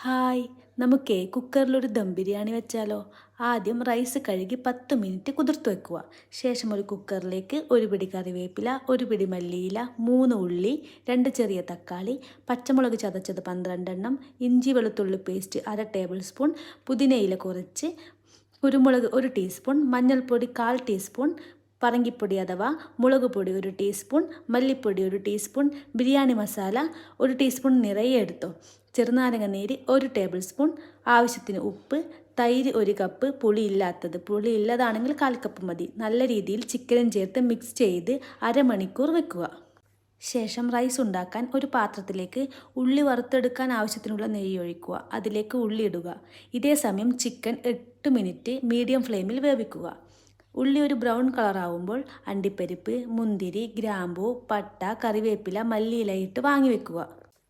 Hi, നമുക്കേ കുക്കറിലൊരു ദം ബിരിയാണി വെച്ചാലോ? ആദ്യം റൈസ് കഴുകി 10 മിനിറ്റ് കുതിർത്ത് വെക്കുക. ശേഷം ഒരു കുക്കറിലേക്ക് ഒരു പിടി കറിവേപ്പില, ഒരു പിടി മല്ലിയില, 3 ഉള്ളി, 2 ചെറിയ തക്കാളി, പച്ചമുളക് ചതച്ചത് 12 എണ്ണം, ഇഞ്ചി വെളുത്തുള്ളി പേസ്റ്റ് 1/2 ടേബിൾ സ്പൂൺ, പുതിനയില കുറച്ച്, കുരുമുളക് 1 ടീസ്പൂൺ, മഞ്ഞൾപ്പൊടി 1/4 ടീസ്പൂൺ, പറങ്കിപ്പൊടി അഥവാ മുളക് പൊടി 1 ടീസ്പൂൺ, മല്ലിപ്പൊടി 1 ടീസ്പൂൺ, ബിരിയാണി മസാല 1 ടീസ്പൂൺ നിറയെ എടുത്തോ. ചെറുനാരങ്ങ നീര് 1 ടേബിൾ സ്പൂൺ, ആവശ്യത്തിന് ഉപ്പ്, തൈര് 1 കപ്പ്, പുളി ഇല്ലതാണെങ്കിൽ 1/4 കപ്പ് മതി. നല്ല രീതിയിൽ ചിക്കനും ചേർത്ത് മിക്സ് ചെയ്ത് അരമണിക്കൂർ വെക്കുക. ശേഷം റൈസ് ഉണ്ടാക്കാൻ ഒരു പാത്രത്തിലേക്ക് ഉള്ളി വറുത്തെടുക്കാൻ ആവശ്യത്തിനുള്ള നെയ്യ് ഒഴിക്കുക. അതിലേക്ക് ഉള്ളി ഇടുക. ഇതേ സമയം ചിക്കൻ 8 മിനിറ്റ് മീഡിയം ഫ്ലെയിമിൽ വേവിക്കുക. ഉള്ളി ഒരു ബ്രൗൺ കളറാവുമ്പോൾ അണ്ടിപ്പരിപ്പ്, മുന്തിരി, ഗ്രാമ്പൂ, പട്ട, കറിവേപ്പില, മല്ലിയില ഇട്ട് വാങ്ങി വെക്കുക.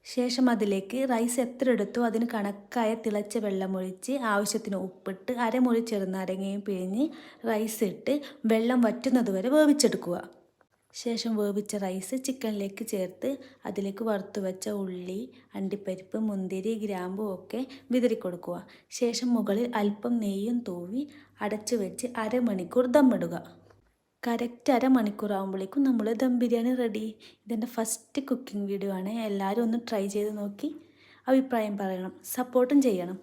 ശേഷം അതിലേക്ക് റൈസ് എത്ര എടുത്തോ അതിന് കണക്കായ തിളച്ച വെള്ളമൊഴിച്ച് ആവശ്യത്തിന് ഉപ്പിട്ട് അരമുറി ചെറുനാരങ്ങയും പിഴിഞ്ഞ് റൈസ് ഇട്ട് വെള്ളം വറ്റുന്നത് വരെ വേവിച്ചെടുക്കുക. ശേഷം വേവിച്ച റൈസ് ചിക്കനിലേക്ക് ചേർത്ത് അതിലേക്ക് വറുത്തു വെച്ച ഉള്ളി, അണ്ടിപ്പരിപ്പ്, മുന്തിരി, ഗ്രാമ്പൂ ഒക്കെ വിതറിക്കൊടുക്കുക. ശേഷം മുകളിൽ അല്പം നെയ്യും തൂവി അടച്ചു വെച്ച് അരമണിക്കൂർ ദമ്മിടുക. കറക്റ്റ് അരമണിക്കൂർ ആകുമ്പോഴേക്കും നമ്മൾ ദം ബിരിയാണി റെഡി. ഇതെൻ്റെ ഫസ്റ്റ് കുക്കിംഗ് വീഡിയോ ആണ്. എല്ലാവരും ഒന്ന് ട്രൈ ചെയ്ത് നോക്കി അഭിപ്രായം പറയണം, സപ്പോർട്ടും ചെയ്യണം.